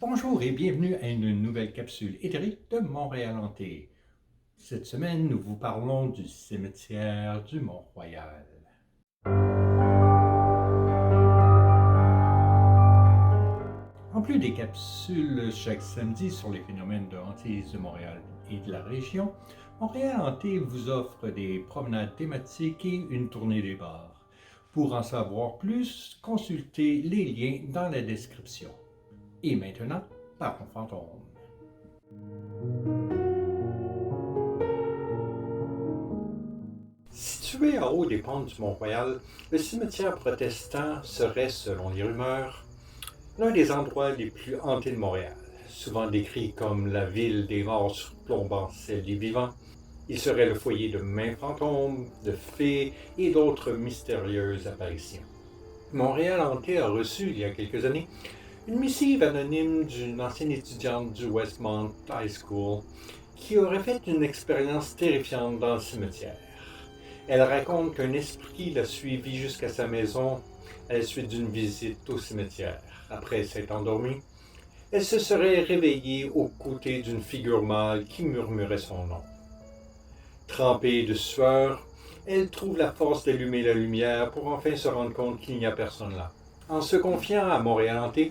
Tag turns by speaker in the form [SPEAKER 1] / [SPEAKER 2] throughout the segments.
[SPEAKER 1] Bonjour et bienvenue à une nouvelle capsule éthérique de Montréal Hanté. Cette semaine, nous vous parlons du cimetière du Mont-Royal. En plus des capsules chaque samedi sur les phénomènes de hantise de Montréal et de la région, Montréal Hanté vous offre des promenades thématiques et une tournée des bars. Pour en savoir plus, consultez les liens dans la description. Et maintenant, parlons fantômes. Situé en haut des pentes du Mont-Royal, le cimetière protestant serait, selon les rumeurs, l'un des endroits les plus hantés de Montréal. Souvent décrit comme la ville des morts surplombant celle des vivants, il serait le foyer de maints fantômes, de fées et d'autres mystérieuses apparitions. Montréal Hanté a reçu, il y a quelques années, une missive anonyme d'une ancienne étudiante du Westmont High School qui aurait fait une expérience terrifiante dans le cimetière. Elle raconte qu'un esprit l'a suivie jusqu'à sa maison à la suite d'une visite au cimetière. Après s'être endormie, elle se serait réveillée aux côtés d'une figure mâle qui murmurait son nom. Trempée de sueur, elle trouve la force d'allumer la lumière pour enfin se rendre compte qu'il n'y a personne là. En se confiant à Montréal Hanté,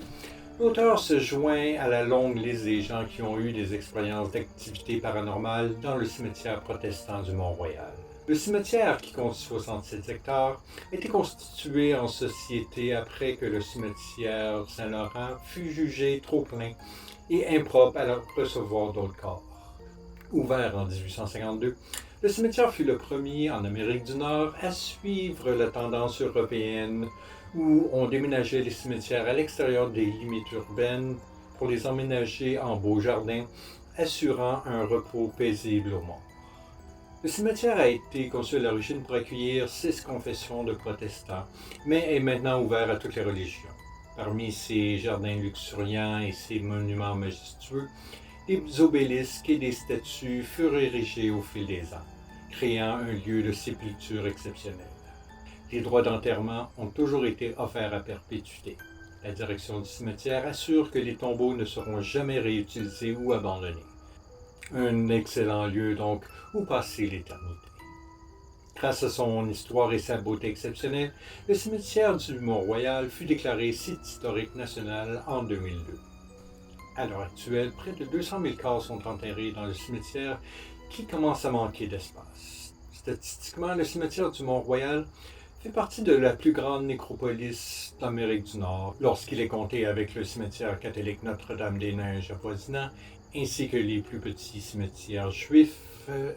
[SPEAKER 1] l'auteur se joint à la longue liste des gens qui ont eu des expériences d'activité paranormale dans le cimetière protestant du Mont-Royal. Le cimetière, qui compte 67 hectares, a été constitué en société après que le cimetière Saint-Laurent fut jugé trop plein et impropre à recevoir d'autres corps. Ouvert en 1852, le cimetière fut le premier en Amérique du Nord à suivre la tendance européenne où on déménageait les cimetières à l'extérieur des limites urbaines pour les emménager en beaux jardins, assurant un repos paisible aux morts. Le cimetière a été conçu à l'origine pour accueillir 6 confessions de protestants, mais est maintenant ouvert à toutes les religions. Parmi ces jardins luxuriants et ces monuments majestueux, des obélisques et des statues furent érigés au fil des ans, créant un lieu de sépulture exceptionnel. Les droits d'enterrement ont toujours été offerts à perpétuité. La direction du cimetière assure que les tombeaux ne seront jamais réutilisés ou abandonnés. Un excellent lieu donc où passer l'éternité. Grâce à son histoire et sa beauté exceptionnelle, le cimetière du Mont-Royal fut déclaré site historique national en 2002. À l'heure actuelle, près de 200 000 corps sont enterrés dans le cimetière qui commence à manquer d'espace. Statistiquement, le cimetière du Mont-Royal fait partie de la plus grande nécropolis d'Amérique du Nord lorsqu'il est compté avec le cimetière catholique Notre-Dame-des-Neiges avoisinant ainsi que les plus petits cimetières juifs,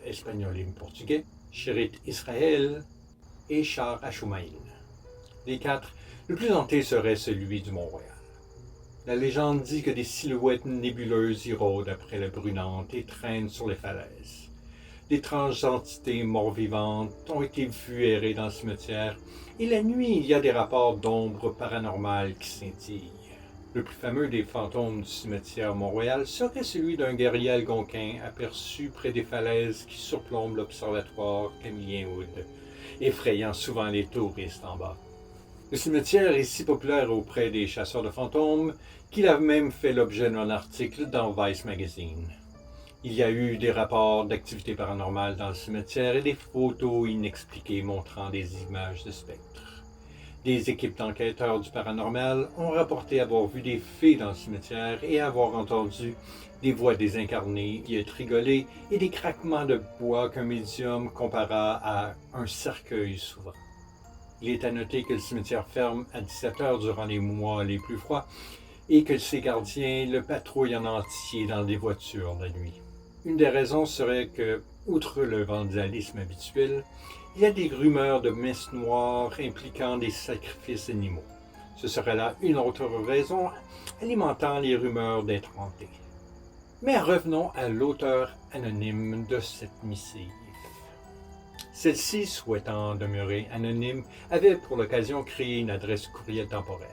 [SPEAKER 1] espagnols et portugais, Chérit Israël et Char Hachoumaïn. Des 4, le plus hanté serait celui du Mont-Royal. La légende dit que des silhouettes nébuleuses y rôdent après la brûlante et traînent sur les falaises. D'étranges entités mort-vivantes ont été vues errer dans le cimetière, et la nuit, il y a des rapports d'ombres paranormales qui scintillent. Le plus fameux des fantômes du cimetière Mont-Royal serait celui d'un guerrier algonquin aperçu près des falaises qui surplombent l'observatoire Camillien Wood, effrayant souvent les touristes en bas. Le cimetière est si populaire auprès des chasseurs de fantômes qu'il a même fait l'objet d'un article dans Vice Magazine. Il y a eu des rapports d'activité paranormale dans le cimetière et des photos inexpliquées montrant des images de spectres. Des équipes d'enquêteurs du paranormal ont rapporté avoir vu des fées dans le cimetière et avoir entendu des voix désincarnées qui rigolaient et des craquements de bois qu'un médium compara à un cercueil souvent. Il est à noter que le cimetière ferme à 17 heures durant les mois les plus froids et que ses gardiens le patrouillent en entier dans des voitures la nuit. Une des raisons serait que, outre le vandalisme habituel, il y a des rumeurs de messes noires impliquant des sacrifices animaux. Ce serait là une autre raison alimentant les rumeurs d'être hanté. Mais revenons à l'auteur anonyme de cette missive. Celle-ci, souhaitant demeurer anonyme, avait pour l'occasion créé une adresse courriel temporaire.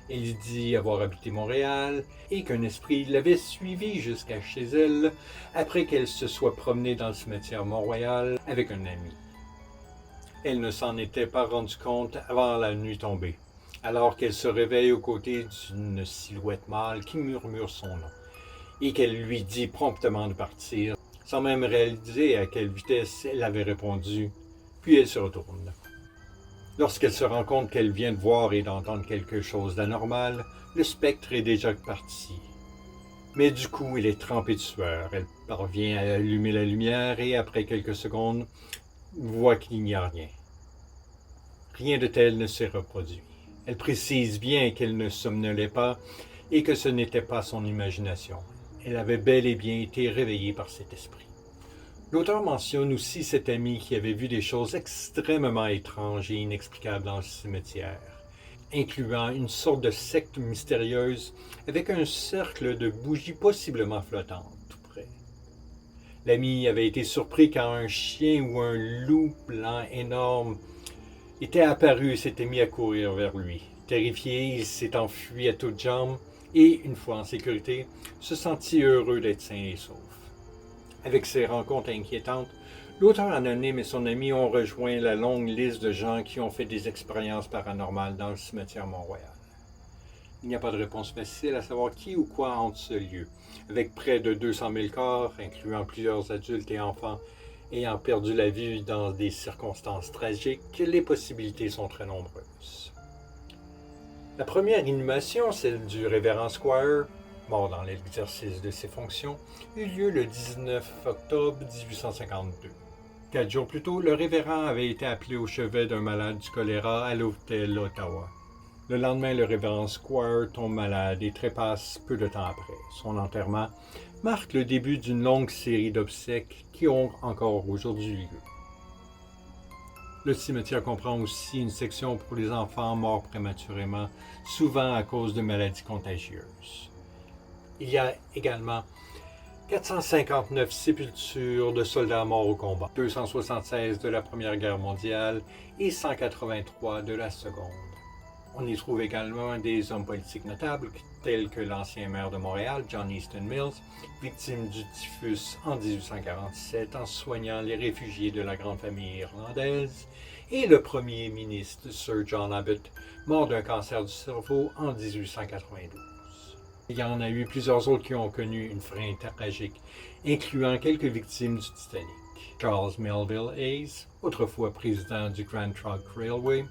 [SPEAKER 1] Elle dit avoir habité Montréal et qu'un esprit l'avait suivie jusqu'à chez elle après qu'elle se soit promenée dans le cimetière Mont-Royal avec un ami. Elle ne s'en était pas rendue compte avant la nuit tombée. alors qu'elle se réveille aux côtés d'une silhouette mâle qui murmure son nom et qu'elle lui dit promptement de partir, sans même réaliser à quelle vitesse elle avait répondu, puis elle se retourne. Lorsqu'elle se rend compte qu'elle vient de voir et d'entendre quelque chose d'anormal, le spectre est déjà parti. Mais du coup, il est trempé de sueur. Elle parvient à allumer la lumière et après quelques secondes, voit qu'il n'y a rien. Rien de tel ne s'est reproduit. Elle précise bien qu'elle ne somnolait pas et que ce n'était pas son imagination. Elle avait bel et bien été réveillée par cet esprit. L'auteur mentionne aussi cet ami qui avait vu des choses extrêmement étranges et inexplicables dans le cimetière, incluant une sorte de secte mystérieuse avec un cercle de bougies possiblement flottantes tout près. L'ami avait été surpris quand un chien ou un loup blanc énorme était apparu et s'était mis à courir vers lui. Terrifié, il s'est enfui à toutes jambes et, une fois en sécurité, se sentit heureux d'être sain et sauf. Avec ces rencontres inquiétantes, l'auteur anonyme et son ami ont rejoint la longue liste de gens qui ont fait des expériences paranormales dans le cimetière Mont-Royal. Il n'y a pas de réponse facile à savoir qui ou quoi hante ce lieu. Avec près de 200 000 corps, incluant plusieurs adultes et enfants, ayant perdu la vie dans des circonstances tragiques, les possibilités sont très nombreuses. La première inhumation, celle du révérend Squire, mort dans l'exercice de ses fonctions, eut lieu le 19 octobre 1852. 4 jours plus tôt, le révérend avait été appelé au chevet d'un malade du choléra à l'hôtel Ottawa. Le lendemain, le révérend Squire tombe malade et trépasse peu de temps après. Son enterrement marque le début d'une longue série d'obsèques qui ont encore aujourd'hui lieu. Le cimetière comprend aussi une section pour les enfants morts prématurément, souvent à cause de maladies contagieuses. Il y a également 459 sépultures de soldats morts au combat, 276 de la Première Guerre mondiale et 183 de la Seconde. On y trouve également des hommes politiques notables tels que l'ancien maire de Montréal, John Easton Mills, victime du typhus en 1847 en soignant les réfugiés de la grande famille irlandaise, et le premier ministre Sir John Abbott, mort d'un cancer du cerveau en 1892. Il y en a eu plusieurs autres qui ont connu une fin tragique, incluant quelques victimes du Titanic. Charles Melville Hayes, autrefois président du Grand Trunk Railway,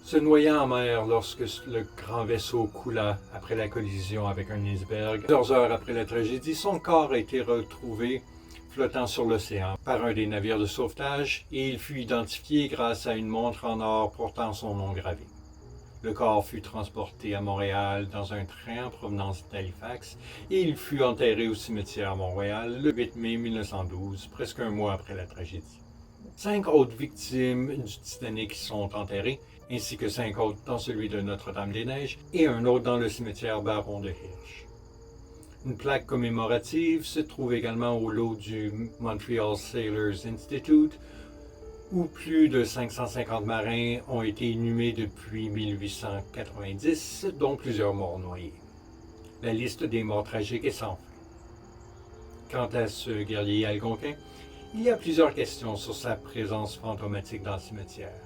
[SPEAKER 1] se noya en mer lorsque le grand vaisseau coula après la collision avec un iceberg. Plusieurs heures après la tragédie, son corps a été retrouvé flottant sur l'océan par un des navires de sauvetage et il fut identifié grâce à une montre en or portant son nom gravé. Le corps fut transporté à Montréal dans un train en provenance d'Halifax et il fut enterré au cimetière Mont-Royal le 8 mai 1912, presque un mois après la tragédie. 5 autres victimes du Titanic sont enterrées, ainsi que 5 autres dans celui de Notre-Dame-des-Neiges et un autre dans le cimetière Baron de Hirsch. Une plaque commémorative se trouve également au lot du Montreal Sailors Institute, où plus de 550 marins ont été inhumés depuis 1890, dont plusieurs morts noyés. La liste des morts tragiques est sans fin. Quant à ce guerrier algonquin, il y a plusieurs questions sur sa présence fantomatique dans le cimetière.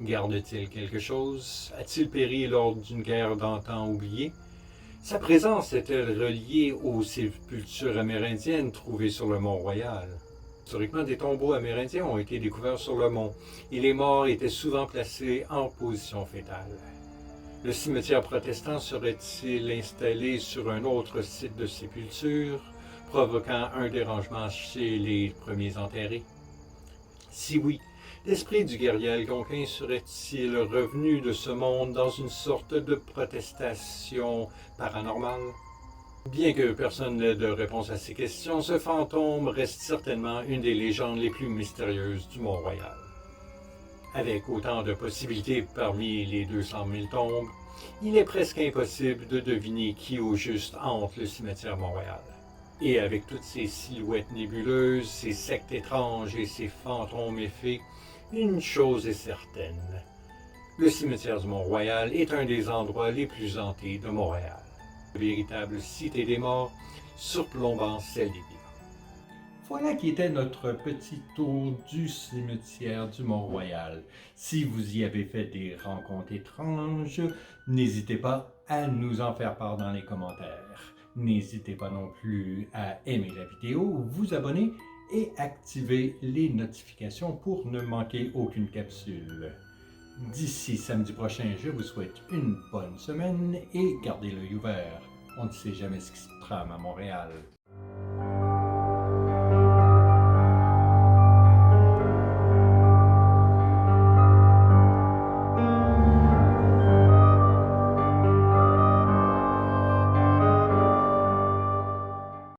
[SPEAKER 1] Garde-t-il quelque chose? A-t-il péri lors d'une guerre d'antan oubliée? Sa présence est-elle reliée aux sépultures amérindiennes trouvées sur le Mont-Royal? Historiquement, des tombeaux amérindiens ont été découverts sur le mont et les morts étaient souvent placés en position fétale. Le cimetière protestant serait-il installé sur un autre site de sépulture, provoquant un dérangement chez les premiers enterrés? Si oui, l'esprit du guerrier algonquin serait-il revenu de ce monde dans une sorte de protestation paranormale? Bien que personne n'ait de réponse à ces questions, ce fantôme reste certainement une des légendes les plus mystérieuses du Mont-Royal. Avec autant de possibilités parmi les 200 000 tombes, il est presque impossible de deviner qui au juste hante le cimetière Mont-Royal. Et avec toutes ces silhouettes nébuleuses, ces sectes étranges et ces fantômes effets, une chose est certaine. Le cimetière du Mont-Royal est un des endroits les plus hantés de Montréal. Véritable cité des morts, surplombant celle des vivants. Voilà qui était notre petit tour du cimetière du Mont-Royal. Si vous y avez fait des rencontres étranges, n'hésitez pas à nous en faire part dans les commentaires. N'hésitez pas non plus à aimer la vidéo, vous abonner et activer les notifications pour ne manquer aucune capsule. D'ici samedi prochain, je vous souhaite une bonne semaine et gardez l'œil ouvert. On ne sait jamais ce qui se trame à Montréal.